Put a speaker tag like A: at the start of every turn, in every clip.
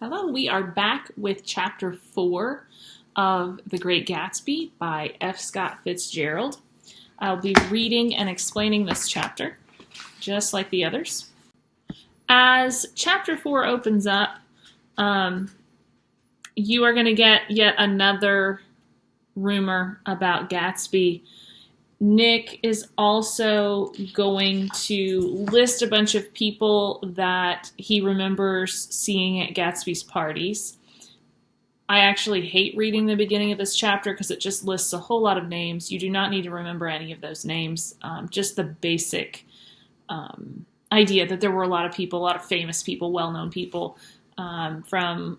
A: Hello, we are back with Chapter 4 of The Great Gatsby by F. Scott Fitzgerald. I'll be reading and explaining this chapter, just like the others. As Chapter 4 opens up, you are going to get yet another rumor about Gatsby. Nick is also going to list a bunch of people that he remembers seeing at Gatsby's parties. I actually hate reading the beginning of this chapter because it just lists a whole lot of names. You do not need to remember any of those names. Just the basic idea that there were a lot of people, a lot of famous people, well-known people from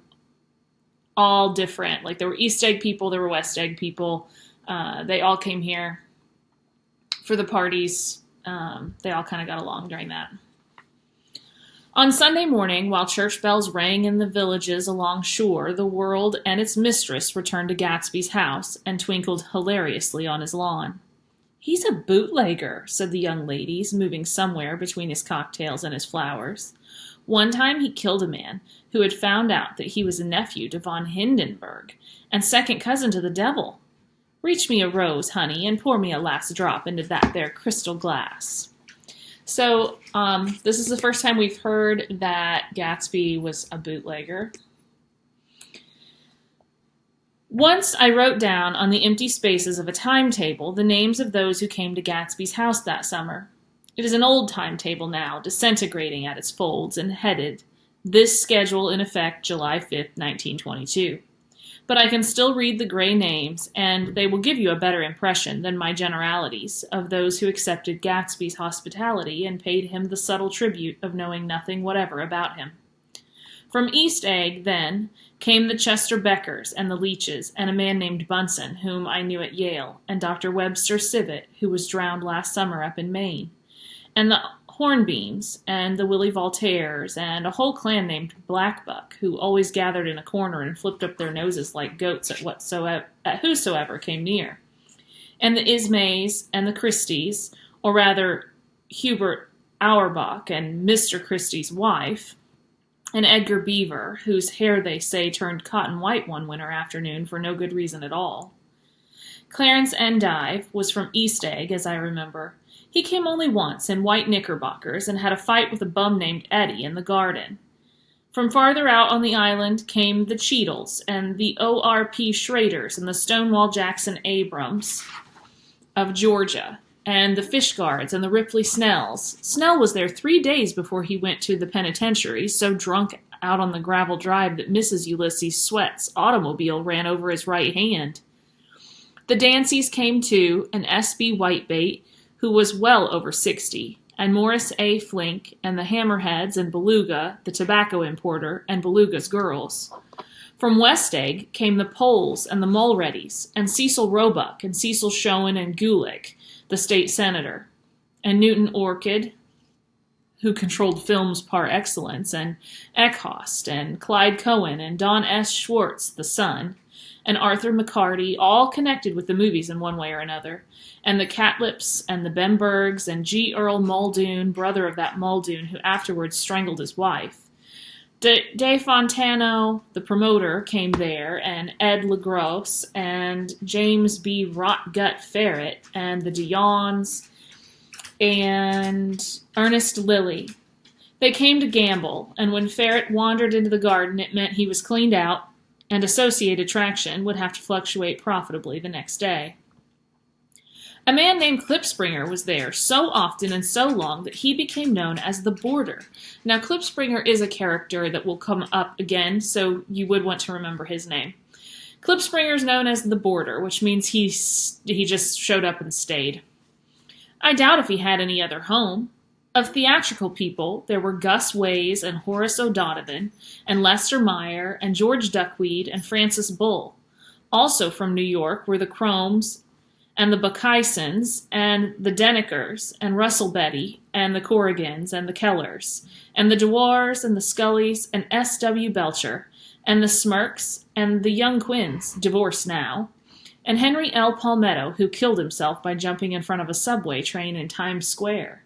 A: all different. Like there were East Egg people, there were West Egg people. They all came here for the parties. They all kind of got along during that. On Sunday morning, while church bells rang in the villages along shore, the world and its mistress returned to Gatsby's house and twinkled hilariously on his lawn. "He's a bootlegger," said the young ladies, moving somewhere between his cocktails and his flowers. One time he killed a man who had found out that he was a nephew to von Hindenburg and second cousin to the devil. "Reach me a rose, honey, and pour me a last drop into that there crystal glass." So, this is the first time we've heard that Gatsby was a bootlegger. "Once I wrote down on the empty spaces of a timetable the names of those who came to Gatsby's house that summer. It is an old timetable now, disintegrating at its folds, and headed, 'This schedule in effect July 5th, 1922. But I can still read the gray names, and they will give you a better impression than my generalities of those who accepted Gatsby's hospitality and paid him the subtle tribute of knowing nothing whatever about him. From East Egg, then, came the Chester Beckers and the Leaches, and a man named Bunsen, whom I knew at Yale, and Dr. Webster Sibbett, who was drowned last summer up in Maine, and the Hornbeams, and the Willie Voltaires, and a whole clan named Blackbuck, who always gathered in a corner and flipped up their noses like goats at whosoever came near, and the Ismays and the Christies, or rather Hubert Auerbach and Mr. Christie's wife, and Edgar Beaver, whose hair they say turned cotton white one winter afternoon for no good reason at all. Clarence Endive was from East Egg, as I remember. He came only once in white knickerbockers and had a fight with a bum named Eddie in the garden. From farther out on the island came the Cheadles and the O.R.P. Schraders and the Stonewall Jackson Abrams of Georgia, and the Fishguards and the Ripley Snells. Snell was there 3 days before he went to the penitentiary, so drunk out on the gravel drive that Mrs. Ulysses Sweat's automobile ran over his right hand. The Danceys came too, and S.B. Whitebait, who was well over 60, and Morris A. Flink, and the Hammerheads, and Beluga, the tobacco importer, and Beluga's girls. From West Egg came the Poles and the Mulreadys, and Cecil Roebuck, and Cecil Schoen and Gulick, the state senator, and Newton Orchid, who controlled films par excellence, and Eckhost, and Clyde Cohen, and Don S. Schwartz, the son, and Arthur McCarty, all connected with the movies in one way or another, and the Catlips, and the Bembergs, and G. Earl Muldoon, brother of that Muldoon who afterwards strangled his wife. De Fontano, the promoter, came there, and Ed LaGrosse, and James B. Rotgut Ferret, and the Dionnes, and Ernest Lilly. They came to gamble, and when Ferret wandered into the garden, it meant he was cleaned out, and Associated Traction would have to fluctuate profitably the next day. A man named Klipspringer was there so often and so long that he became known as the Boarder. Now, Klipspringer is a character that will come up again, so you would want to remember his name. Klipspringer is known as the Boarder, which means he just showed up and stayed. I doubt if he had any other home. Of theatrical people, there were Gus Ways and Horace O'Donovan, and Lester Meyer, and George Duckweed, and Francis Bull. Also from New York were the Cromes, and the Buckisons, and the Denekers, and Russell Betty, and the Corrigans, and the Kellers, and the Dewars, and the Scullys, and S.W. Belcher, and the Smirks, and the Young Quins, divorced now, and Henry L. Palmetto, who killed himself by jumping in front of a subway train in Times Square.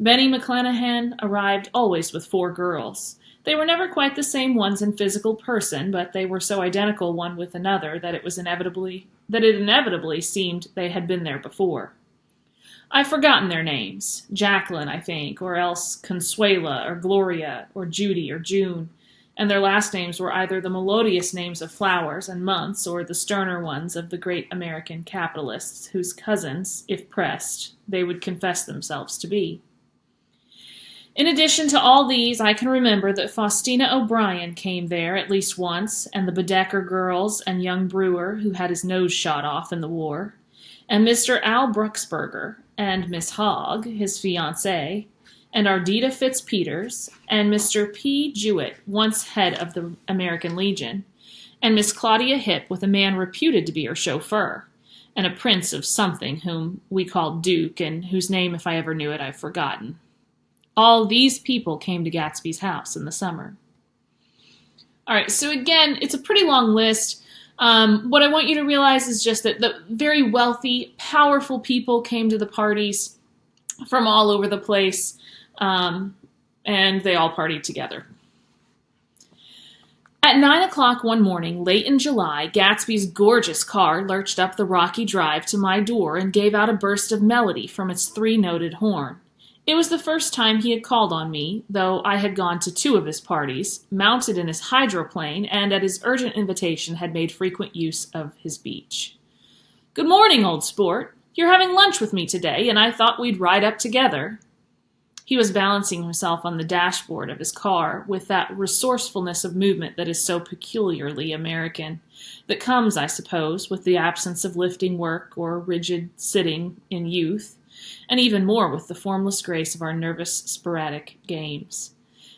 A: Benny McClanahan arrived always with 4 girls. They were never quite the same ones in physical person, but they were so identical one with another that it inevitably seemed they had been there before. I've forgotten their names. Jacqueline, I think, or else Consuela, or Gloria, or Judy, or June, and their last names were either the melodious names of flowers and months or the sterner ones of the great American capitalists whose cousins, if pressed, they would confess themselves to be. In addition to all these, I can remember that Faustina O'Brien came there at least once, and the Baedeker girls, and young Brewer, who had his nose shot off in the war, and Mr. Al Bruxberger, and Miss Hogg, his fiancée, and Ardita Fitzpeters, and Mr. P. Jewett, once head of the American Legion, and Miss Claudia Hip with a man reputed to be her chauffeur, and a prince of something whom we called Duke, and whose name, if I ever knew it, I've forgotten. All these people came to Gatsby's house in the summer. All right, so again, it's a pretty long list. What I want you to realize is just that the very wealthy, powerful people came to the parties from all over the place, and they all partied together. At 9 o'clock one morning, late in July, Gatsby's gorgeous car lurched up the rocky drive to my door and gave out a burst of melody from its three-noted horn. It was the first time he had called on me, though I had gone to 2 of his parties, mounted in his hydroplane, and at his urgent invitation had made frequent use of his beach. "Good morning, old sport. You're having lunch with me today, and I thought we'd ride up together." He was balancing himself on the dashboard of his car with that resourcefulness of movement that is so peculiarly American, that comes, I suppose, with the absence of lifting work or rigid sitting in youth, and even more with the formless grace of our nervous, sporadic games.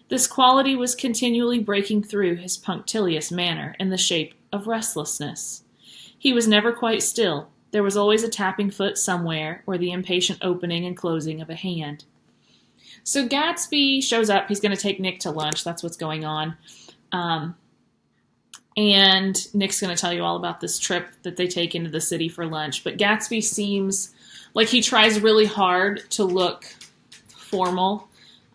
A: This quality was continually breaking through his punctilious manner in the shape of restlessness. He was never quite still. There was always a tapping foot somewhere, or the impatient opening and closing of a hand. So Gatsby shows up. He's going to take Nick to lunch. That's what's going on. And Nick's going to tell you all about this trip that they take into the city for lunch. But Gatsby seems like he tries really hard to look formal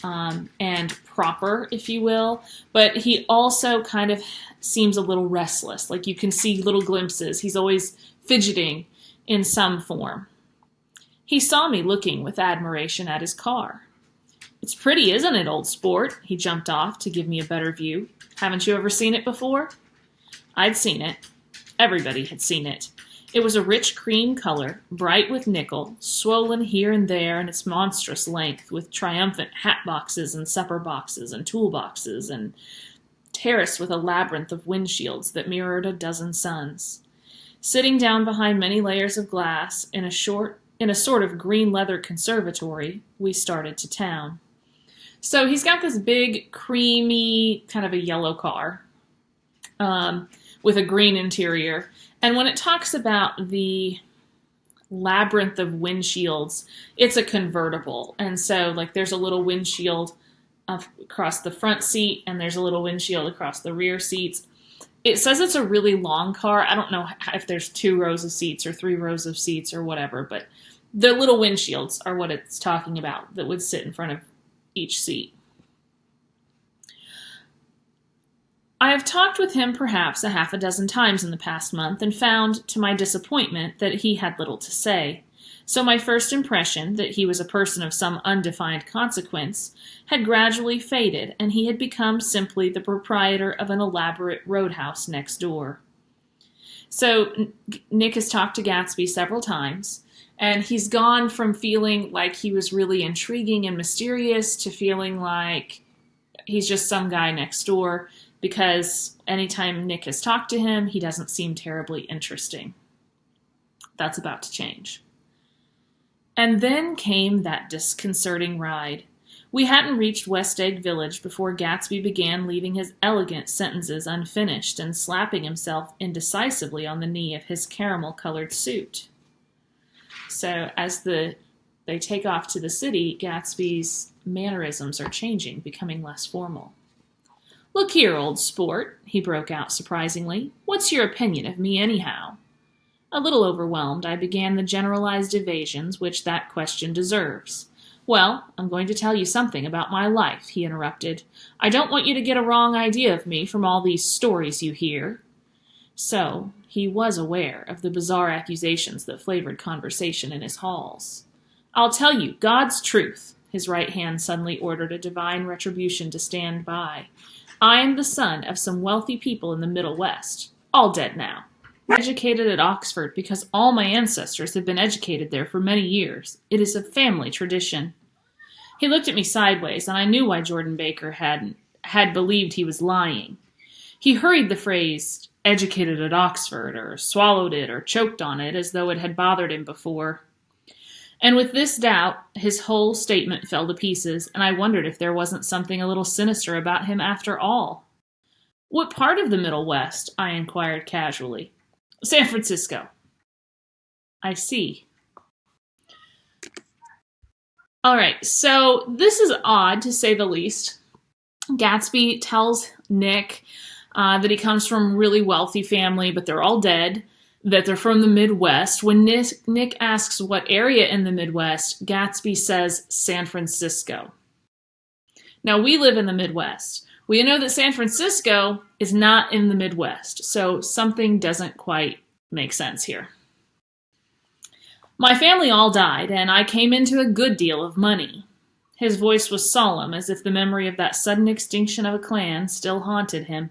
A: and proper, if you will. But he also kind of seems a little restless. Like you can see little glimpses. He's always fidgeting in some form. He saw me looking with admiration at his car. "It's pretty, isn't it, old sport?" He jumped off to give me a better view. "Haven't you ever seen it before?" I'd seen it. Everybody had seen it. It was a rich cream color, bright with nickel, swollen here and there in its monstrous length, with triumphant hat boxes and supper boxes and tool boxes, and terraced with a labyrinth of windshields that mirrored a dozen suns. Sitting down behind many layers of glass in a sort of green leather conservatory, we started to town. So he's got this big, creamy, kind of a yellow car with a green interior. And when it talks about the labyrinth of windshields, it's a convertible. And so, like, there's a little windshield across the front seat, and there's a little windshield across the rear seats. It says it's a really long car. I don't know if there's 2 rows of seats or 3 rows of seats or whatever, but the little windshields are what it's talking about that would sit in front of each seat. I have talked with him perhaps a half a dozen times in the past month and found, to my disappointment, that he had little to say. So my first impression, that he was a person of some undefined consequence, had gradually faded, and he had become simply the proprietor of an elaborate roadhouse next door. So Nick has talked to Gatsby several times, and he's gone from feeling like he was really intriguing and mysterious to feeling like he's just some guy next door, because anytime Nick has talked to him, he doesn't seem terribly interesting. That's about to change. And then came that disconcerting ride. We hadn't reached West Egg Village before Gatsby began leaving his elegant sentences unfinished and slapping himself indecisively on the knee of his caramel-colored suit. So as they take off to the city, Gatsby's mannerisms are changing, becoming less formal. "Look here, old sport," he broke out surprisingly. "What's your opinion of me, anyhow?" A little overwhelmed, I began the generalized evasions which that question deserves. Well, I'm going to tell you something about my life, he interrupted. I don't want you to get a wrong idea of me from all these stories you hear. So, he was aware of the bizarre accusations that flavored conversation in his halls. I'll tell you God's truth, his right hand suddenly ordered a divine retribution to stand by. I am the son of some wealthy people in the Middle West, all dead now. Educated at Oxford because all my ancestors have been educated there for many years. It is a family tradition. He looked at me sideways, and I knew why Jordan Baker had believed he was lying. He hurried the phrase, educated at Oxford, or swallowed it, or choked on it, as though it had bothered him before. And with this doubt, his whole statement fell to pieces, and I wondered if there wasn't something a little sinister about him after all. What part of the Middle West? I inquired casually. San Francisco. I see. All right, so this is odd to say the least. Gatsby tells Nick that he comes from a really wealthy family, but they're all dead, that they're from the Midwest. When Nick asks what area in the Midwest, Gatsby says San Francisco. Now, we live in the Midwest. We know that San Francisco is not in the Midwest, so something doesn't quite make sense here. My family all died, and I came into a good deal of money. His voice was solemn, as if the memory of that sudden extinction of a clan still haunted him.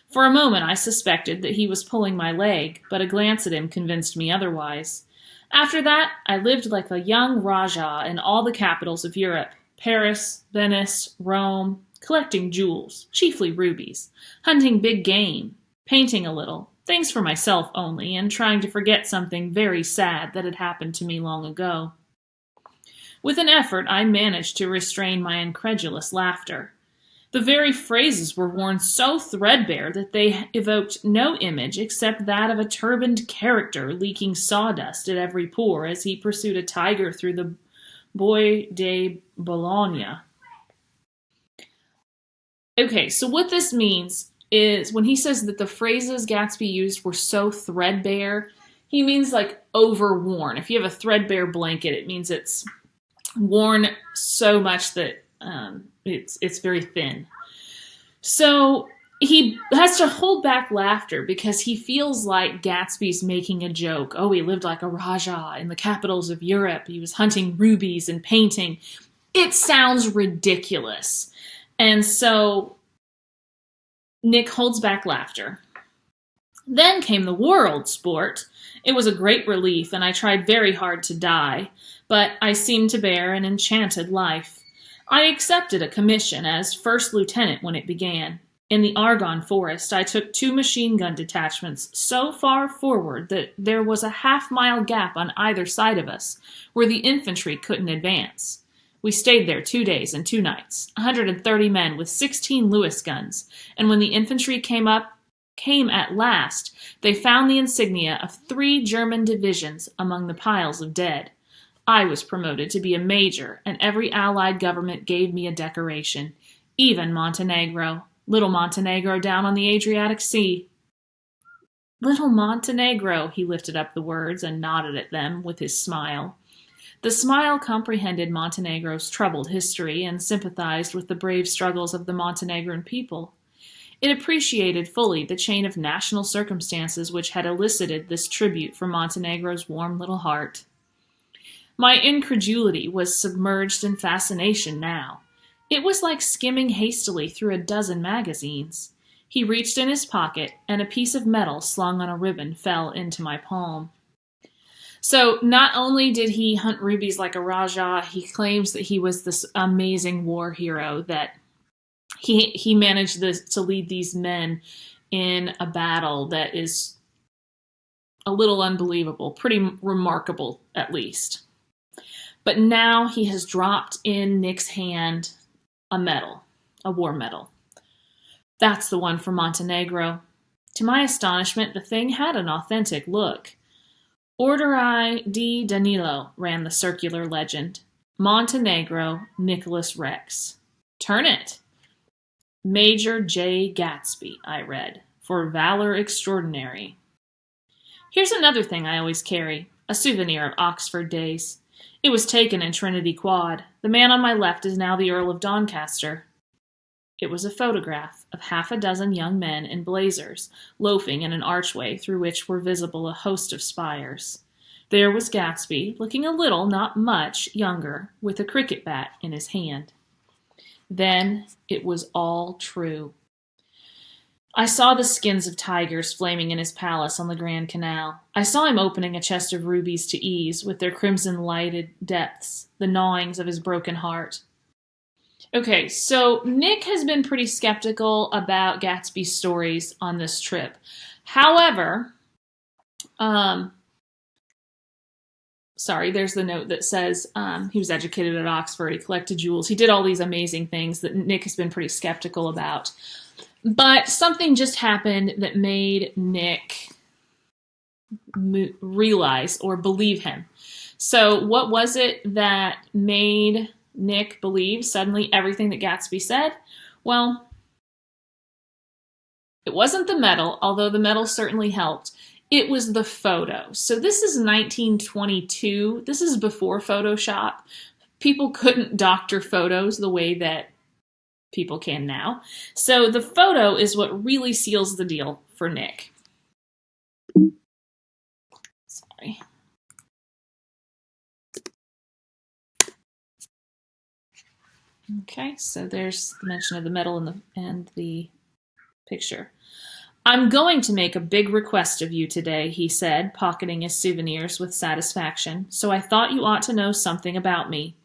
A: For a moment I suspected that he was pulling my leg, but a glance at him convinced me otherwise. After that, I lived like a young Rajah in all the capitals of Europe, Paris, Venice, Rome, collecting jewels, chiefly rubies, hunting big game, painting a little, things for myself only, and trying to forget something very sad that had happened to me long ago. With an effort, I managed to restrain my incredulous laughter. The very phrases were worn so threadbare that they evoked no image except that of a turbaned character leaking sawdust at every pore as he pursued a tiger through the Bois de Boulogne. Okay, so what this means is when he says that the phrases Gatsby used were so threadbare, he means like overworn. If you have a threadbare blanket, it means it's worn so much that it's very thin. So he has to hold back laughter because he feels like Gatsby's making a joke. Oh, he lived like a Rajah in the capitals of Europe. He was hunting rubies and painting. It sounds ridiculous. And so Nick holds back laughter. Then came the war, old sport. It was a great relief, and I tried very hard to die, but I seemed to bear an enchanted life. I accepted a commission as first lieutenant when it began. In the Argonne Forest, I took 2 machine gun detachments so far forward that there was a half-mile gap on either side of us, where the infantry couldn't advance. We stayed there 2 days and 2 nights, 130 men with 16 Lewis guns, and when the infantry came at last, they found the insignia of 3 German divisions among the piles of dead. I was promoted to be a major, and every Allied government gave me a decoration, even Montenegro, little Montenegro down on the Adriatic Sea. Little Montenegro, he lifted up the words and nodded at them with his smile. The smile comprehended Montenegro's troubled history and sympathized with the brave struggles of the Montenegrin people. It appreciated fully the chain of national circumstances which had elicited this tribute from Montenegro's warm little heart. My incredulity was submerged in fascination now. It was like skimming hastily through a dozen magazines. He reached in his pocket, and a piece of metal slung on a ribbon fell into my palm. So not only did he hunt rubies like a Rajah, he claims that he was this amazing war hero, that he managed to lead these men in a battle that is a little unbelievable, pretty remarkable at least. But now he has dropped in Nick's hand a medal, a war medal. That's the one from Montenegro. To my astonishment, the thing had an authentic look. Ordine di Danilo, ran the circular legend. Montenegro, Nicholas Rex. Turn it. Major J. Gatsby, I read, for valor extraordinary. Here's another thing I always carry, a souvenir of Oxford days. It was taken in Trinity Quad. The man on my left is now the Earl of Doncaster. It was a photograph of half a dozen young men in blazers, loafing in an archway through which were visible a host of spires. There was Gatsby, looking a little, not much, younger, with a cricket bat in his hand. Then it was all true. I saw the skins of tigers flaming in his palace on the Grand Canal. I saw him opening a chest of rubies to ease, with their crimson-lighted depths, the gnawings of his broken heart. Okay, so Nick has been pretty skeptical about Gatsby's stories on this trip. However, there's the note that says he was educated at Oxford, he collected jewels, he did all these amazing things that Nick has been pretty skeptical about. But something just happened that made Nick realize or believe him. So what was it that made Nick believe suddenly everything that Gatsby said? Well, it wasn't the medal, although the medal certainly helped. It was the photo. So this is 1922. This is before Photoshop. People couldn't doctor photos the way that people can now. So the photo is what really seals the deal for Nick. Sorry. Okay, so there's the mention of the medal and the picture. I'm going to make a big request of you today, he said, pocketing his souvenirs with satisfaction, so I thought you ought to know something about me.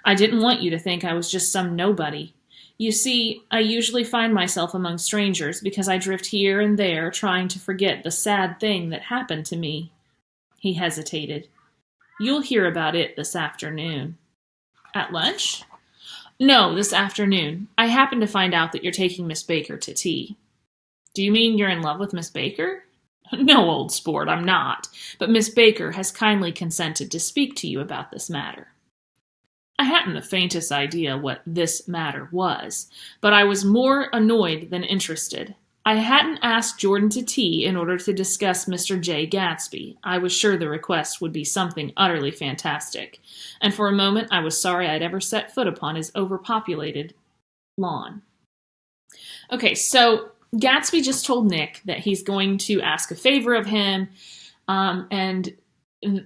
A: I didn't want you to think I was just some nobody. You see, I usually find myself among strangers because I drift here and there trying to forget the sad thing that happened to me. He hesitated. You'll hear about it this afternoon. At lunch? No, this afternoon. I happen to find out that you're taking Miss Baker to tea. Do you mean you're in love with Miss Baker? No, old sport, I'm not. But Miss Baker has kindly consented to speak to you about this matter. I hadn't the faintest idea what this matter was, but I was more annoyed than interested. I hadn't asked Jordan to tea in order to discuss Mr. J. Gatsby. I was sure the request would be something utterly fantastic, and for a moment I was sorry I'd ever set foot upon his overpopulated lawn. Okay, so Gatsby just told Nick that he's going to ask a favor of him, and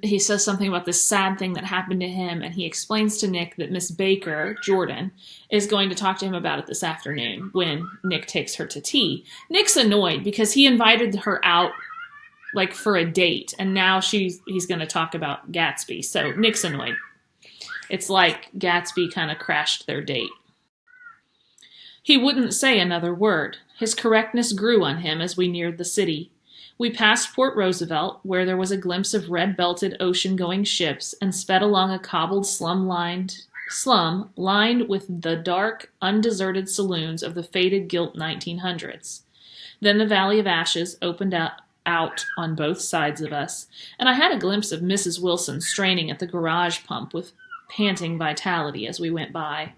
A: he says something about this sad thing that happened to him, and he explains to Nick that Miss Baker, Jordan, is going to talk to him about it this afternoon when Nick takes her to tea. Nick's annoyed because he invited her out like for a date, and now he's going to talk about Gatsby. So Nick's annoyed. It's like Gatsby kind of crashed their date. He wouldn't say another word. His correctness grew on him as we neared the city. We passed Port Roosevelt, where there was a glimpse of red-belted ocean-going ships, and sped along a cobbled slum lined with the dark, undeserted saloons of the faded gilt 1900s. Then the Valley of Ashes opened out on both sides of us, and I had a glimpse of Mrs. Wilson straining at the garage pump with panting vitality as we went by.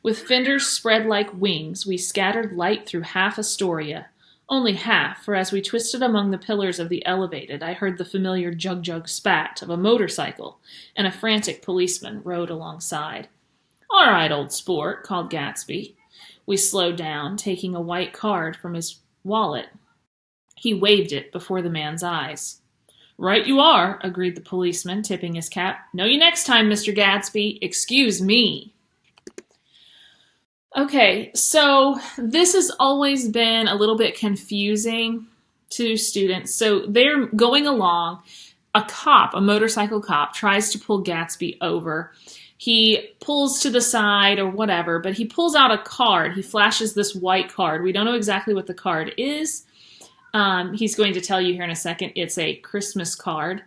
A: With fenders spread like wings, we scattered light through half Astoria. Only half, for as we twisted among the pillars of the elevated, I heard the familiar jug-jug spat of a motorcycle, and a frantic policeman rode alongside. All right, old sport, called Gatsby. We slowed down, taking a white card from his wallet. He waved it before the man's eyes. Right you are, agreed the policeman, tipping his cap. Know you next time, Mr. Gatsby. Excuse me. Okay, so this has always been a little bit confusing to students. So they're going along. A motorcycle cop, tries to pull Gatsby over. He pulls to the side or whatever, but he pulls out a card. He flashes this white card. We don't know exactly what the card is. He's going to tell you here in a second. It's a Christmas card.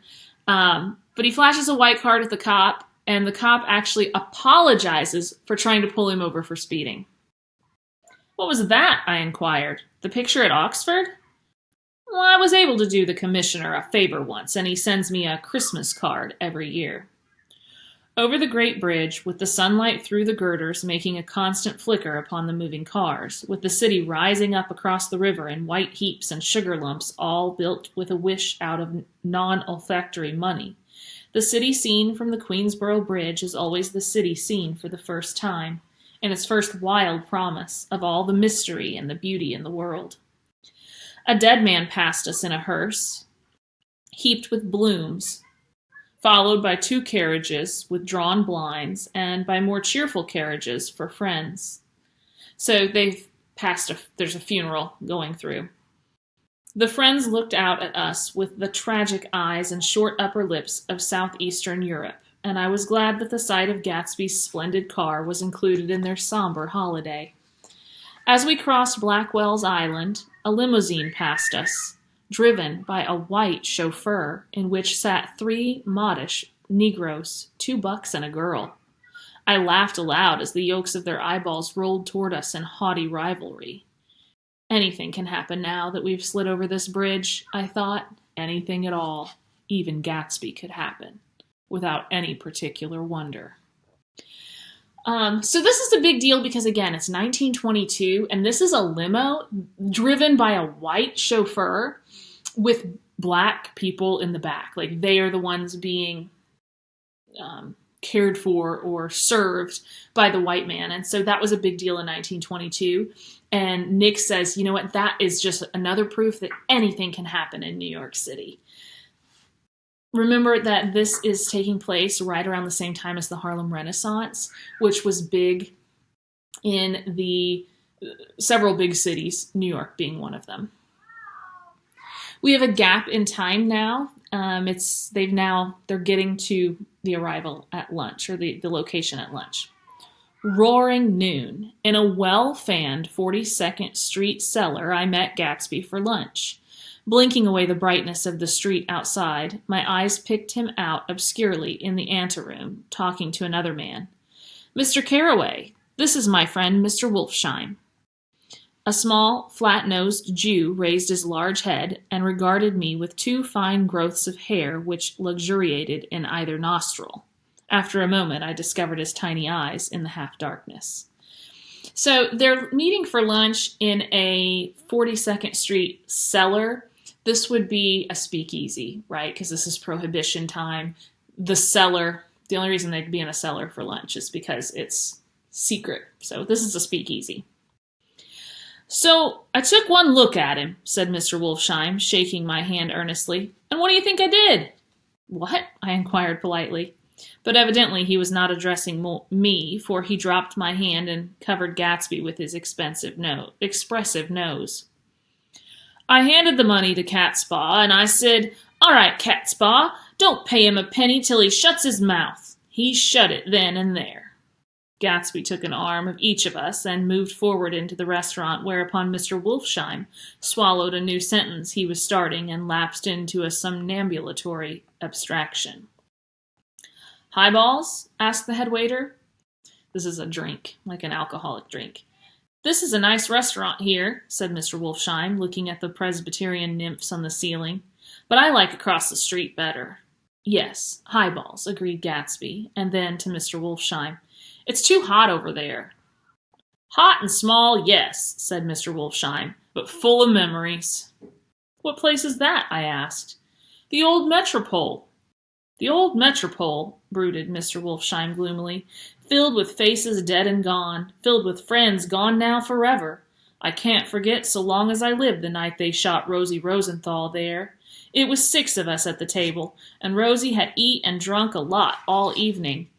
A: But he flashes a white card at the cop, and the cop actually apologizes for trying to pull him over for speeding. What was that? I inquired. The picture at Oxford? Well, I was able to do the commissioner a favor once, and he sends me a Christmas card every year. Over the great bridge, with the sunlight through the girders making a constant flicker upon the moving cars, with the city rising up across the river in white heaps and sugar lumps all built with a wish out of non-olfactory money, The city seen from the Queensboro Bridge is always the city seen for the first time, in its first wild promise of all the mystery and the beauty in the world. A dead man passed us in a hearse, heaped with blooms, followed by 2 carriages with drawn blinds, and by more cheerful carriages for friends. So there's a funeral going through. The friends looked out at us with the tragic eyes and short upper lips of southeastern Europe, and I was glad that the sight of Gatsby's splendid car was included in their somber holiday. As we crossed Blackwell's Island, a limousine passed us, driven by a white chauffeur in which sat 3 modish Negroes, 2 bucks and a girl. I laughed aloud as the yolks of their eyeballs rolled toward us in haughty rivalry. Anything can happen now that we've slid over this bridge, I thought. Anything at all. Even Gatsby could happen, without any particular wonder. So this is a big deal because, again, it's 1922, and this is a limo driven by a white chauffeur with black people in the back. Like, they are the ones being cared for or served by the white man. And so that was a big deal in 1922. And Nick says, you know what, that is just another proof that anything can happen in New York City. Remember that this is taking place right around the same time as the Harlem Renaissance, which was big in the several big cities, New York being one of them. We have a gap in time now. They're getting to the arrival at lunch, or the location at lunch. Roaring noon. In a well-fanned 42nd Street cellar, I met Gatsby for lunch. Blinking away the brightness of the street outside, my eyes picked him out obscurely in the anteroom, talking to another man. "Mr. Carroway, this is my friend Mr. Wolfsheim." A small, flat-nosed Jew raised his large head and regarded me with 2 fine growths of hair which luxuriated in either nostril. After a moment, I discovered his tiny eyes in the half-darkness. So they're meeting for lunch in a 42nd Street cellar. This would be a speakeasy, right? Because this is Prohibition time. The cellar, the only reason they'd be in a cellar for lunch is because it's secret. So this is a speakeasy. "So I took one look at him," said Mr. Wolfsheim, shaking my hand earnestly. "And what do you think I did?" "What?" I inquired politely. But evidently he was not addressing me, for he dropped my hand and covered Gatsby with his expressive nose. "I handed the money to Catspaw, and I said, 'All right, Catspaw, don't pay him a penny till he shuts his mouth.' He shut it then and there." Gatsby took an arm of each of us and moved forward into the restaurant, whereupon Mr. Wolfsheim swallowed a new sentence he was starting and lapsed into a somnambulatory abstraction. "Highballs?" asked the head waiter. This is a drink, like an alcoholic drink. "This is a nice restaurant here," said Mr. Wolfsheim, looking at the Presbyterian nymphs on the ceiling. "But I like across the street better." "Yes, highballs," agreed Gatsby, and then to Mr. Wolfsheim, "It's too hot over there." "Hot and small, yes," said Mr. Wolfsheim, "but full of memories." "What place is that?" I asked. "The old Metropole." "The old Metropole," brooded Mr. Wolfsheim gloomily, "filled with faces dead and gone, filled with friends gone now forever. I can't forget so long as I live the night they shot Rosie Rosenthal there. It was 6 of us at the table, and Rosie had eat and drunk a lot all evening.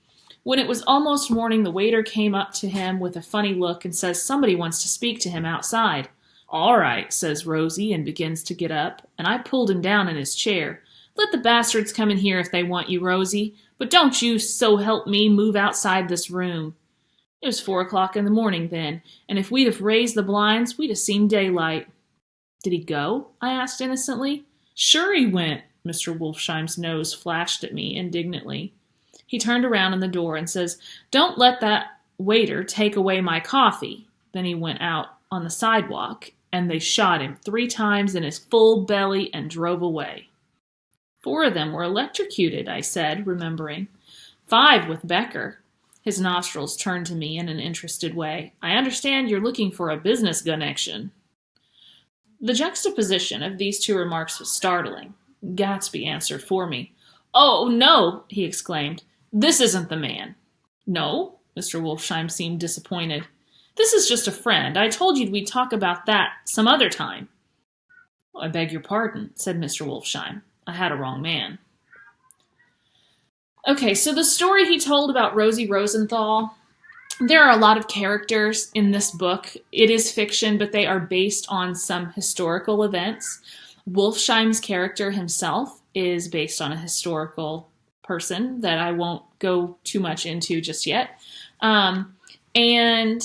A: When it was almost morning, the waiter came up to him with a funny look and says somebody wants to speak to him outside. 'All right,' says Rosie, and begins to get up, and I pulled him down in his chair. 'Let the bastards come in here if they want you, Rosie, but don't you, so help me, move outside this room.' It was 4 o'clock in the morning then, and if we'd have raised the blinds, we'd have seen daylight." "Did he go?" I asked innocently. "Sure he went." Mr. Wolfsheim's nose flashed at me indignantly. He turned around in the door and says, "Don't let that waiter take away my coffee." Then he went out on the sidewalk, and they shot him 3 times in his full belly and drove away. 4 of them were electrocuted, I said, remembering. 5 with Becker. His nostrils turned to me in an interested way. "I understand you're looking for a business connection." The juxtaposition of these 2 remarks was startling. Gatsby answered for me. "Oh, no," he exclaimed. "This isn't the man." "No?" Mr. Wolfsheim seemed disappointed. "This is just a friend. I told you we'd talk about that some other time." "I beg your pardon," said Mr. Wolfsheim. "I had a wrong man." Okay, so the story he told about Rosie Rosenthal, there are a lot of characters in this book. It is fiction, but they are based on some historical events. Wolfsheim's character himself is based on a historical person that I won't go too much into just yet. And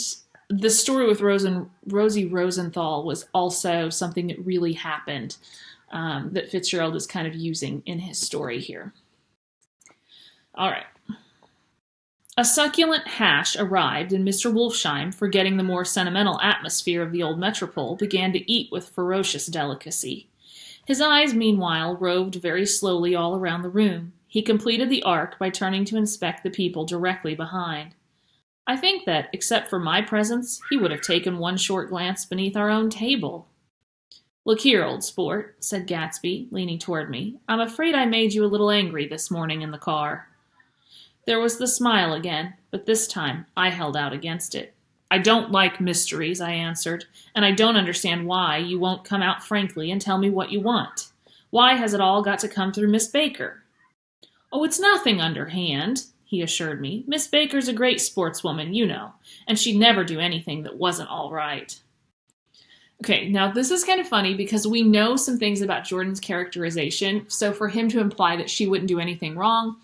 A: the story with Rosie Rosenthal was also something that really happened, that Fitzgerald is kind of using in his story here. All right. A succulent hash arrived, and Mr. Wolfsheim, forgetting the more sentimental atmosphere of the old metropole, began to eat with ferocious delicacy. His eyes, meanwhile, roved very slowly all around the room. He completed the arc by turning to inspect the people directly behind. I think that, except for my presence, he would have taken one short glance beneath our own table. "Look here, old sport," said Gatsby, leaning toward me. "I'm afraid I made you a little angry this morning in the car." There was the smile again, but this time I held out against it. "I don't like mysteries," I answered, "and I don't understand why you won't come out frankly and tell me what you want. Why has it all got to come through Miss Baker?" "Oh, it's nothing underhand," he assured me. "Miss Baker's a great sportswoman, you know, and she'd never do anything that wasn't all right." Okay, now this is kind of funny because we know some things about Jordan's characterization, so for him to imply that she wouldn't do anything wrong,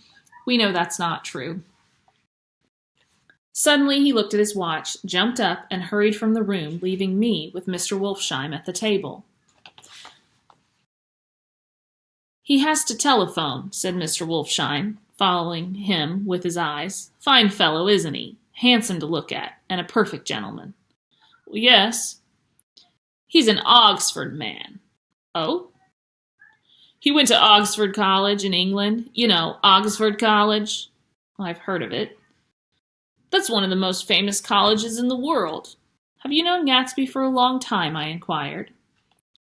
A: we know that's not true. Suddenly he looked at his watch, jumped up, and hurried from the room, leaving me with Mr. Wolfsheim at the table. "He has to telephone," said Mr. Wolfsheim, following him with his eyes. "Fine fellow, isn't he? Handsome to look at, and a perfect gentleman." "Well, yes." "He's an Oxford man." "Oh?" "He went to Oxford College in England. You know, Oxford College." "I've heard of it." "That's one of the most famous colleges in the world." "Have you known Gatsby for a long time?" I inquired.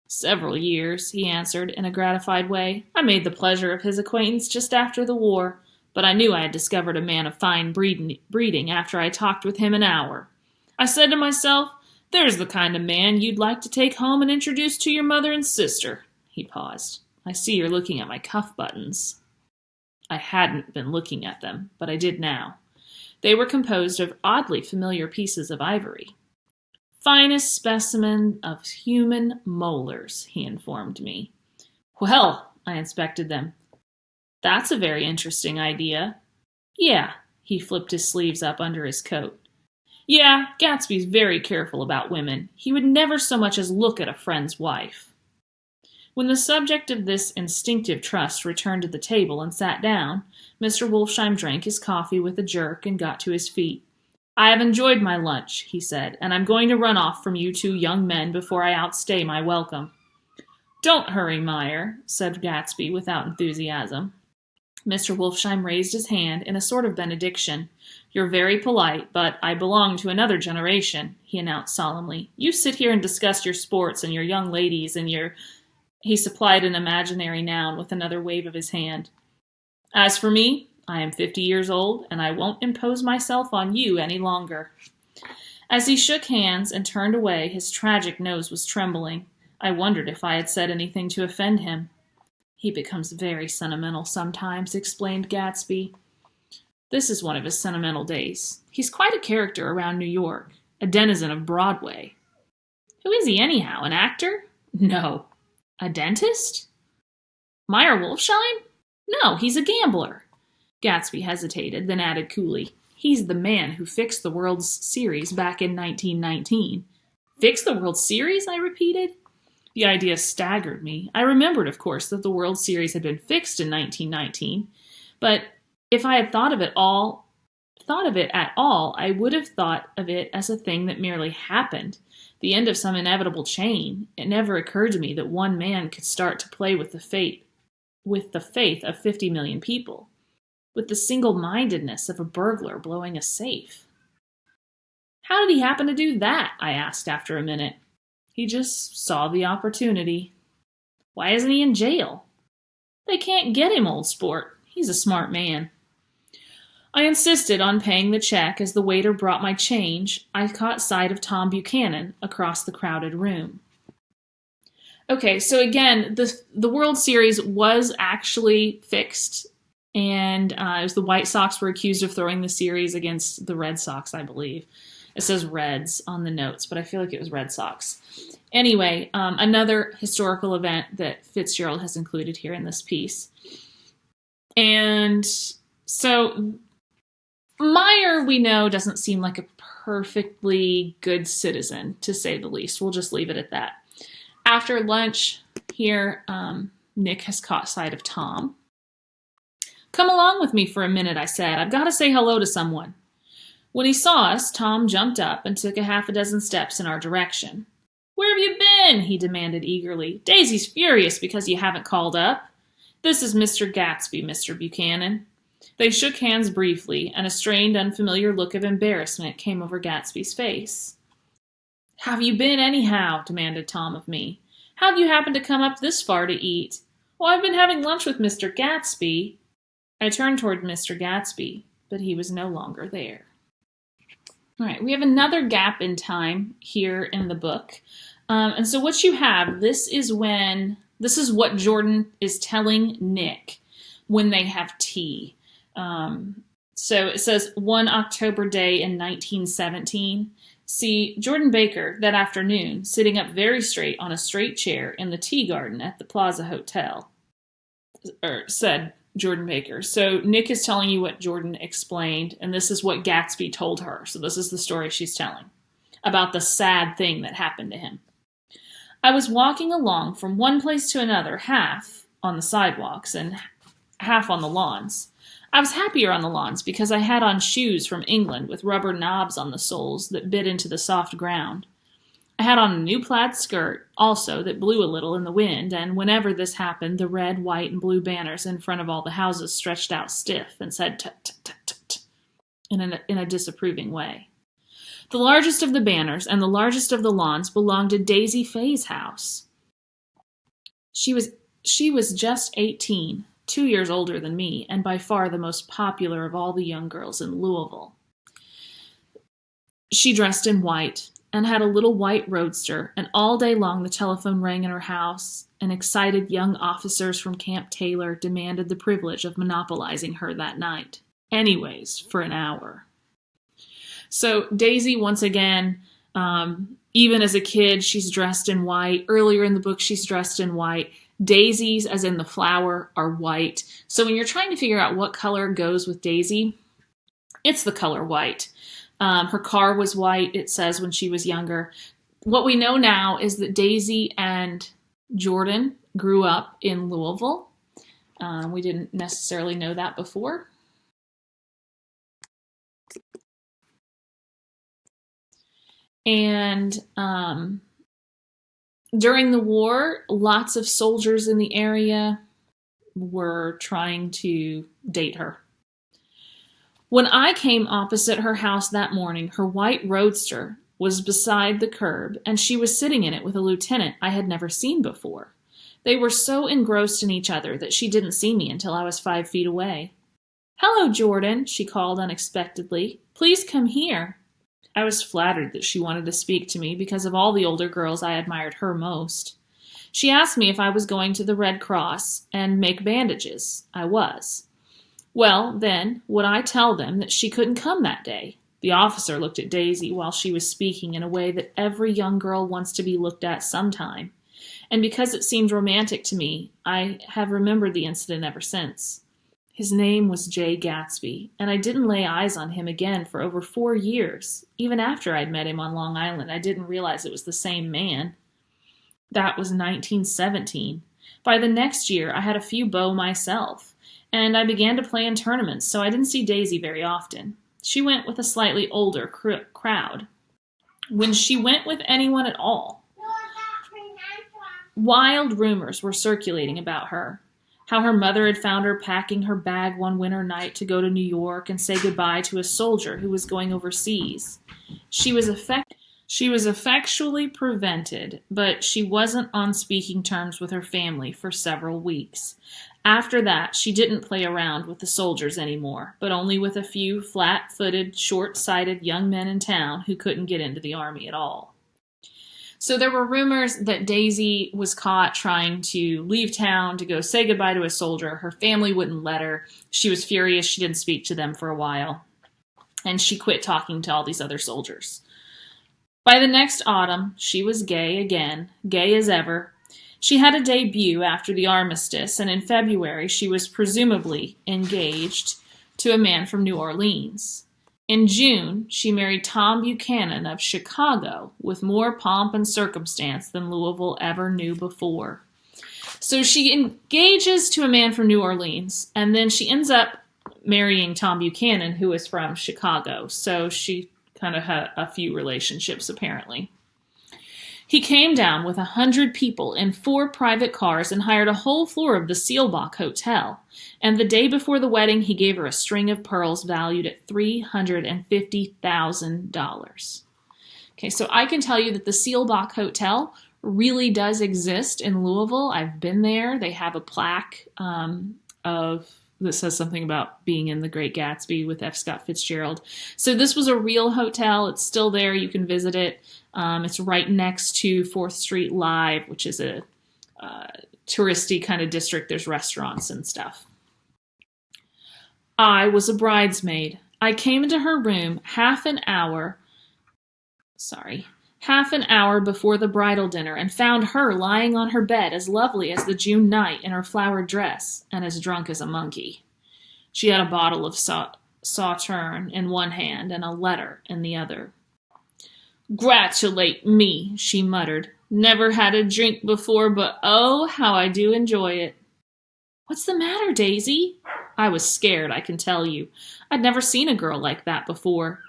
A: "Several years," he answered in a gratified way. "I made the pleasure of his acquaintance just after the war, but I knew I had discovered a man of fine breeding after I talked with him an hour. I said to myself, there's the kind of man you'd like to take home and introduce to your mother and sister." He paused. "I see you're looking at my cuff buttons." I hadn't been looking at them, but I did now. They were composed of oddly familiar pieces of ivory. "Finest specimen of human molars," he informed me. "Well," I inspected them. "That's a very interesting idea." "Yeah," he flipped his sleeves up under his coat. "Yeah, Gatsby's very careful about women. He would never so much as look at a friend's wife." When the subject of this instinctive trust returned to the table and sat down, Mr. Wolfsheim drank his coffee with a jerk and got to his feet. "I have enjoyed my lunch," he said, "and I'm going to run off from you two young men before I outstay my welcome." "Don't hurry, Meyer," said Gatsby without enthusiasm. Mr. Wolfsheim raised his hand in a sort of benediction. "You're very polite, but I belong to another generation," he announced solemnly. "You sit here and discuss your sports and your young ladies and your—" He supplied an imaginary noun with another wave of his hand. "As for me, I am 50 years old, and I won't impose myself on you any longer." As he shook hands and turned away, his tragic nose was trembling. I wondered if I had said anything to offend him. "He becomes very sentimental sometimes," explained Gatsby. "This is one of his sentimental days. He's quite a character around New York, a denizen of Broadway." "Who is he anyhow, an actor?" "No." "A dentist?" "Meyer Wolfsheim?" "No, he's a gambler." Gatsby hesitated, then added coolly, "He's the man who fixed the World Series back in 1919. "Fixed the World Series?" I repeated. The idea staggered me. I remembered, of course, that the World Series had been fixed in 1919, but if I had thought of it at all, I would have thought of it as a thing that merely happened, the end of some inevitable chain. It never occurred to me that one man could start to play with the faith of 50 million people, with the single-mindedness of a burglar blowing a safe. "How did he happen to do that?" I asked after a minute. "He just saw the opportunity." "Why isn't he in jail?" "They can't get him, old sport. He's a smart man. I insisted on paying the check. As the waiter brought my change, I caught sight of Tom Buchanan across the crowded room. Okay, so again, the World Series was actually fixed, and it was the White Sox were accused of throwing the series against the Red Sox, I believe. It says Reds on the notes, but I feel like it was Red Sox. Anyway, another historical event that Fitzgerald has included here in this piece. And so Meyer, we know, doesn't seem like a perfectly good citizen, to say the least. We'll just leave it at that. After lunch here, Nick has caught sight of Tom. "Come along with me for a minute," I said. "I've got to say hello to someone." When he saw us, Tom jumped up and took a half a dozen steps in our direction. "Where have you been?" he demanded eagerly. "Daisy's furious because you haven't called up. This is Mr. Gatsby, Mr. Buchanan." They shook hands briefly, and a strained, unfamiliar look of embarrassment came over Gatsby's face. "Have you been, anyhow?" demanded Tom of me. "How'd you happen to come up this far to eat?" "Oh, I've been having lunch with Mr. Gatsby." I turned toward Mr. Gatsby, but he was no longer there. All right, we have another gap in time here in the book. And so what you have, this is what Jordan is telling Nick when they have tea. So it says, "One October day in 1917, see Jordan Baker that afternoon sitting up very straight on a straight chair in the tea garden at the Plaza Hotel," said Jordan Baker. So Nick is telling you what Jordan explained, and this is what Gatsby told her. So this is the story she's telling about the sad thing that happened to him. "I was walking along from one place to another, half on the sidewalks and half on the lawns. I was happier on the lawns because I had on shoes from England with rubber knobs on the soles that bit into the soft ground. I had on a new plaid skirt, also, that blew a little in the wind, and whenever this happened, the red, white, and blue banners in front of all the houses stretched out stiff and said tut-tut-tut-tut in a disapproving way. The largest of the banners and the largest of the lawns belonged to Daisy Fay's house. She was just 18, 2 years older than me, and by far the most popular of all the young girls in Louisville. She dressed in white and had a little white roadster, and all day long the telephone rang in her house, and excited young officers from Camp Taylor demanded the privilege of monopolizing her that night. Anyways, for an hour. So Daisy, once again, even as a kid, she's dressed in white. Earlier in the book, she's dressed in white. Daisies, as in the flower, are white. So when you're trying to figure out what color goes with Daisy, it's the color white. Her car was white, it says, when she was younger. What we know now is that Daisy and Jordan grew up in Louisville. We didn't necessarily know that before. And during the war, lots of soldiers in the area were trying to date her. When I came opposite her house that morning, her white roadster was beside the curb, and she was sitting in it with a lieutenant I had never seen before. They were so engrossed in each other that she didn't see me until I was 5 feet away. "Hello, Jordan," she called unexpectedly. "Please come here." I was flattered that she wanted to speak to me because of all the older girls I admired her most. She asked me if I was going to the Red Cross and make bandages. I was. Well, then, would I tell them that she couldn't come that day? The officer looked at Daisy while she was speaking in a way that every young girl wants to be looked at sometime. And because it seemed romantic to me, I have remembered the incident ever since. His name was J. Gatsby, and I didn't lay eyes on him again for over 4 years. Even after I'd met him on Long Island, I didn't realize it was the same man. That was 1917. By the next year, I had a few beaux myself, and I began to play in tournaments, so I didn't see Daisy very often. She went with a slightly older crowd. When she went with anyone at all. Wild rumors were circulating about her. How her mother had found her packing her bag one winter night to go to New York and say goodbye to a soldier who was going overseas. She was affected. She was effectually prevented, but she wasn't on speaking terms with her family for several weeks. After that, she didn't play around with the soldiers anymore, but only with a few flat-footed, short-sighted young men in town who couldn't get into the army at all. So there were rumors that Daisy was caught trying to leave town to go say goodbye to a soldier. Her family wouldn't let her. She was furious. She didn't speak to them for a while. And she quit talking to all these other soldiers. By the next autumn, she was gay again, gay as ever. She had a debut after the armistice, and in February she was presumably engaged to a man from New Orleans. In June, she married Tom Buchanan of Chicago with more pomp and circumstance than Louisville ever knew before. So she engages to a man from New Orleans, and then she ends up marrying Tom Buchanan, who is from Chicago. So she kind of had a few relationships, apparently. He came down with 100 people in 4 private cars and hired a whole floor of the Seelbach Hotel. And the day before the wedding, he gave her a string of pearls valued at $350,000. Okay, so I can tell you that the Seelbach Hotel really does exist in Louisville. I've been there. They have a plaque that says something about being in the Great Gatsby with F. Scott Fitzgerald. So this was a real hotel. It's still there. You can visit it. It's right next to 4th Street Live, which is a touristy kind of district. There's restaurants and stuff. I was a bridesmaid. I came into her room half an hour before the bridal dinner and found her lying on her bed as lovely as the June night in her flowered dress and as drunk as a monkey. She had a bottle of Sauterne in one hand and a letter in the other. "Gratulate me," she muttered. "Never had a drink before, but oh, how I do enjoy it." "What's the matter, Daisy?" I was scared, I can tell you. I'd never seen a girl like that before.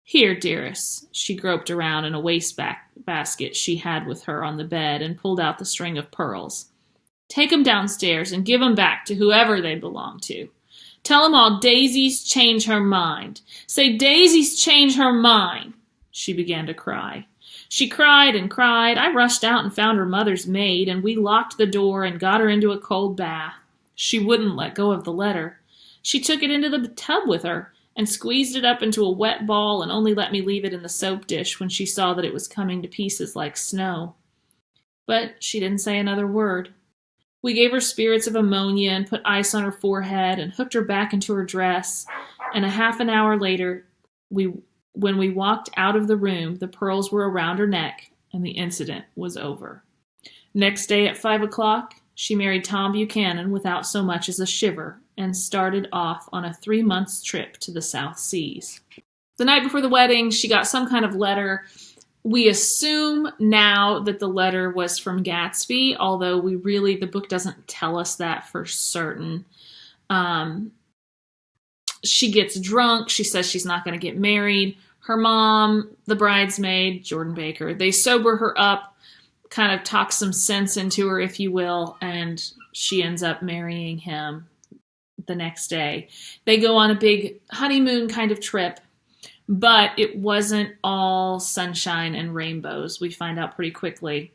A: "Here, dearest." She groped around in a wastebasket she had with her on the bed and pulled out the string of pearls. "Take 'em downstairs and give 'em back to whoever they belong to. Tell 'em all Daisy's changed her mind. Say Daisy's changed her mind." She began to cry. She cried and cried. I rushed out and found her mother's maid, and we locked the door and got her into a cold bath. She wouldn't let go of the letter. She took it into the tub with her and squeezed it up into a wet ball and only let me leave it in the soap dish when she saw that it was coming to pieces like snow. But she didn't say another word. We gave her spirits of ammonia and put ice on her forehead and hooked her back into her dress, and a half an hour later, when we walked out of the room, the pearls were around her neck, and the incident was over. Next day at 5 o'clock, she married Tom Buchanan without so much as a shiver and started off on a 3-month trip to the South Seas. The night before the wedding, she got some kind of letter. We assume now that the letter was from Gatsby, although the book doesn't tell us that for certain. She gets drunk. She says she's not going to get married. Her mom, the bridesmaid, Jordan Baker, they sober her up, kind of talk some sense into her, if you will, and she ends up marrying him the next day. They go on a big honeymoon kind of trip, but it wasn't all sunshine and rainbows, we find out pretty quickly.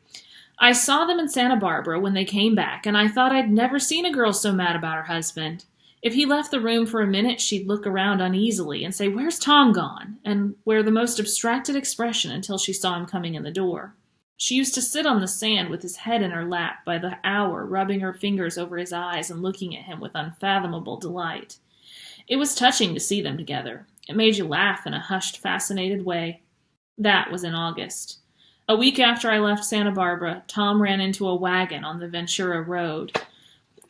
A: I saw them in Santa Barbara when they came back, and I thought I'd never seen a girl so mad about her husband. If he left the room for a minute, she'd look around uneasily and say, "Where's Tom gone?" and wear the most abstracted expression until she saw him coming in the door. She used to sit on the sand with his head in her lap by the hour, rubbing her fingers over his eyes and looking at him with unfathomable delight. It was touching to see them together. It made you laugh in a hushed, fascinated way. That was in August. A week after I left Santa Barbara, Tom ran into a wagon on the Ventura Road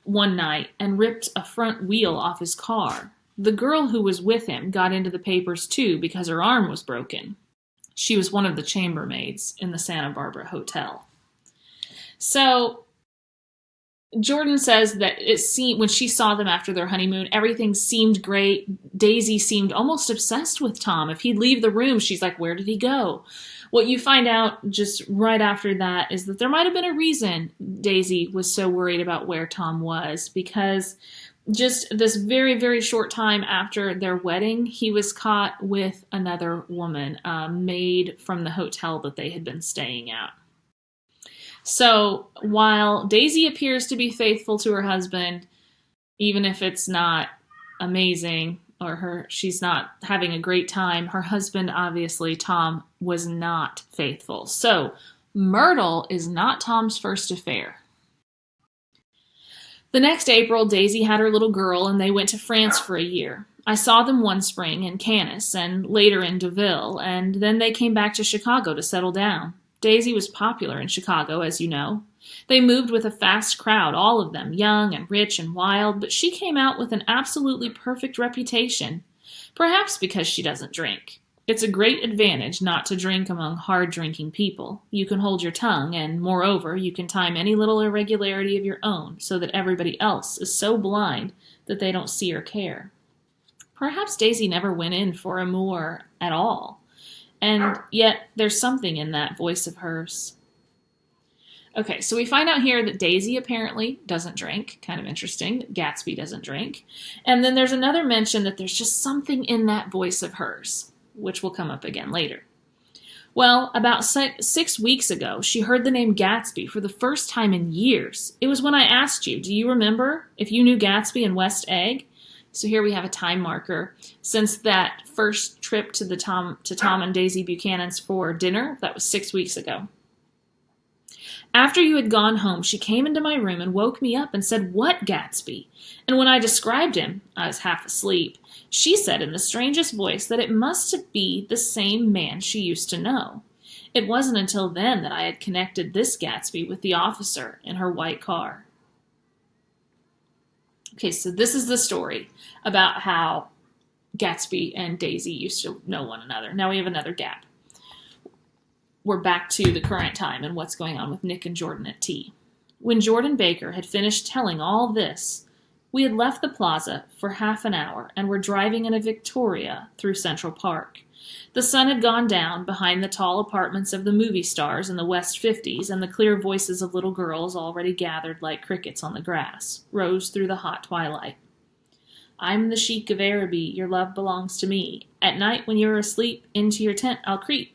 A: one night and ripped a front wheel off his car. The girl who was with him got into the papers too because her arm was broken. She was one of the chambermaids in the Santa Barbara hotel. So Jordan says that when she saw them after their honeymoon, everything seemed great. Daisy seemed almost obsessed with Tom. If he'd leave the room, she's like, "Where did he go?" What you find out just right after that is that there might have been a reason Daisy was so worried about where Tom was, because Just this very, very short time after their wedding, he was caught with another woman, a maid from the hotel that they had been staying at. So while Daisy appears to be faithful to her husband, even if it's not amazing or she's not having a great time, her husband, obviously, Tom, was not faithful. So Myrtle is not Tom's first affair. The next April, Daisy had her little girl, and they went to France for a year. I saw them one spring in Canis and later in Deauville, and then they came back to Chicago to settle down. Daisy was popular in Chicago, as you know. They moved with a fast crowd, all of them, young and rich and wild, but she came out with an absolutely perfect reputation. Perhaps because she doesn't drink. It's a great advantage not to drink among hard-drinking people. You can hold your tongue, and moreover, you can time any little irregularity of your own so that everybody else is so blind that they don't see or care. Perhaps Daisy never went in for amour at all, and yet there's something in that voice of hers. Okay, so we find out here that Daisy apparently doesn't drink. Kind of interesting. Gatsby doesn't drink. And then there's another mention that there's just something in that voice of hers, which will come up again later. Well, about 6 weeks ago, she heard the name Gatsby for the first time in years. It was when I asked you, do you remember if you knew Gatsby and West Egg? So here we have a time marker. Since that first trip to Tom and Daisy Buchanan's for dinner, that was 6 weeks ago. After you had gone home, she came into my room and woke me up and said, "What Gatsby?" And when I described him, I was half asleep, she said in the strangest voice that it must be the same man she used to know. It wasn't until then that I had connected this Gatsby with the officer in her white car. Okay, so this is the story about how Gatsby and Daisy used to know one another. Now we have another gap. We're back to the current time and what's going on with Nick and Jordan at tea. When Jordan Baker had finished telling all this, we had left the plaza for half an hour and were driving in a Victoria through Central Park. The sun had gone down behind the tall apartments of the movie stars in the West 50s, and the clear voices of little girls, already gathered like crickets on the grass, rose through the hot twilight. "I'm the Sheik of Araby, your love belongs to me. At night when you're asleep, into your tent I'll creep."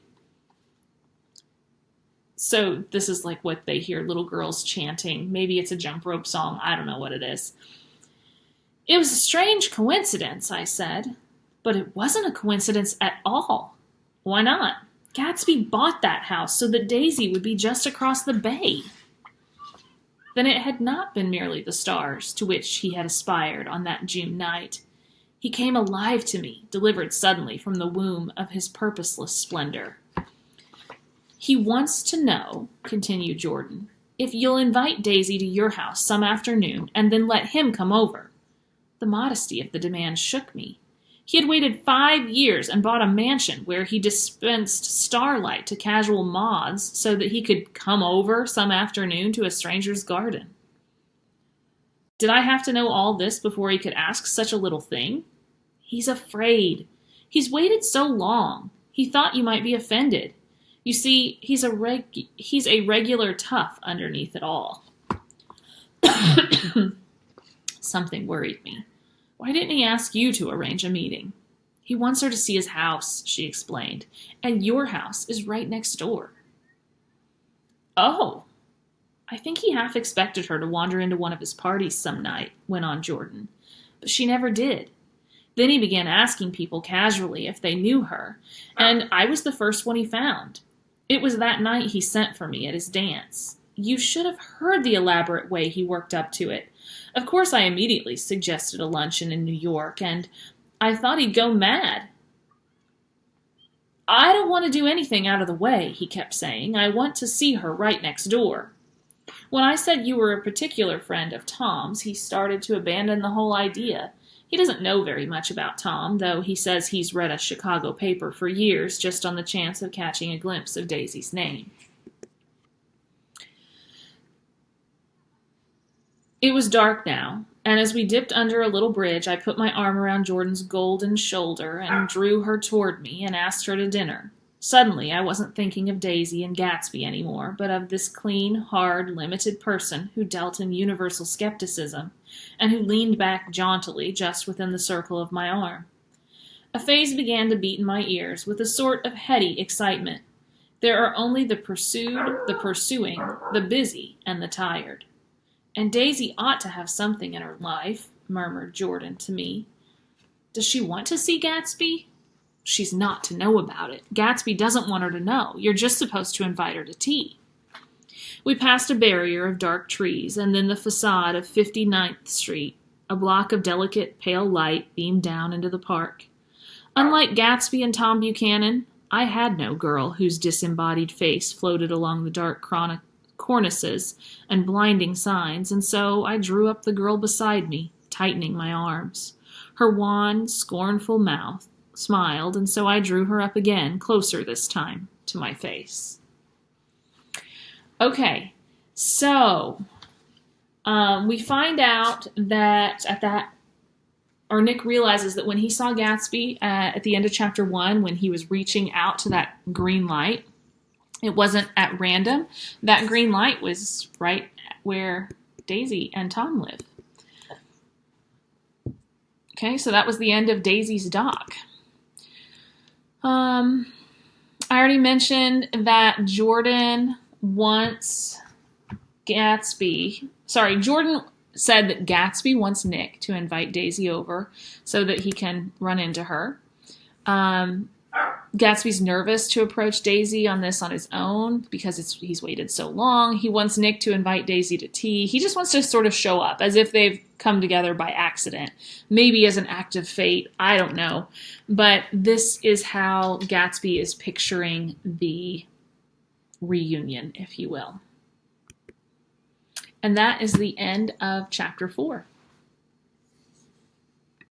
A: So this is like what they hear little girls chanting. Maybe it's a jump rope song. I don't know what it is. "It was a strange coincidence," I said. "But it wasn't a coincidence at all." "Why not?" "Gatsby bought that house so that Daisy would be just across the bay." Then it had not been merely the stars to which he had aspired on that June night. He came alive to me, delivered suddenly from the womb of his purposeless splendor. "He wants to know," continued Jordan, "if you'll invite Daisy to your house some afternoon and then let him come over." The modesty of the demand shook me. He had waited 5 years and bought a mansion where he dispensed starlight to casual moths so that he could come over some afternoon to a stranger's garden. Did I have to know all this before he could ask such a little thing? He's afraid. He's waited so long. He thought you might be offended. You see, he's a regular tough underneath it all. Something worried me. Why didn't he ask you to arrange a meeting? "He wants her to see his house," she explained, "and your house is right next door." "Oh." "I think he half expected her to wander into one of his parties some night," went on Jordan, "but she never did. Then he began asking people casually if they knew her, and I was the first one he found. It was that night he sent for me at his dance. You should have heard the elaborate way he worked up to it. Of course, I immediately suggested a luncheon in New York, and I thought he'd go mad. "I don't want to do anything out of the way," he kept saying. "I want to see her right next door." When I said you were a particular friend of Tom's, he started to abandon the whole idea. He doesn't know very much about Tom, though he says he's read a Chicago paper for years just on the chance of catching a glimpse of Daisy's name. It was dark now, and as we dipped under a little bridge, I put my arm around Jordan's golden shoulder and drew her toward me and asked her to dinner. Suddenly, I wasn't thinking of Daisy and Gatsby anymore, but of this clean, hard, limited person who dealt in universal skepticism, and who leaned back jauntily just within the circle of my arm. A phase began to beat in my ears with a sort of heady excitement. There are only the pursued, the pursuing, the busy, and the tired. And Daisy ought to have something in her life, murmured Jordan to me. Does she want to see Gatsby? She's not to know about it. Gatsby doesn't want her to know. You're just supposed to invite her to tea. We passed a barrier of dark trees, and then the facade of 59th Street. A block of delicate, pale light beamed down into the park. Unlike Gatsby and Tom Buchanan, I had no girl whose disembodied face floated along the dark cornices and blinding signs, and so I drew up the girl beside me, tightening my arms. Her wan, scornful mouth smiled, and so I drew her up again, closer this time, to my face. Okay, so we find out that Nick realizes that when he saw Gatsby at the end of chapter 1, when he was reaching out to that green light, it wasn't at random. That green light was right where Daisy and Tom live. Okay, so that was the end of Daisy's dock. I already mentioned that Jordan said that Gatsby wants Nick to invite Daisy over so that he can run into her. Gatsby's nervous to approach Daisy on his own because he's waited so long. He wants Nick to invite Daisy to tea. He just wants to sort of show up as if they've come together by accident, maybe as an act of fate. I don't know. But this is how Gatsby is picturing the reunion, if you will. And that is the end of chapter 4.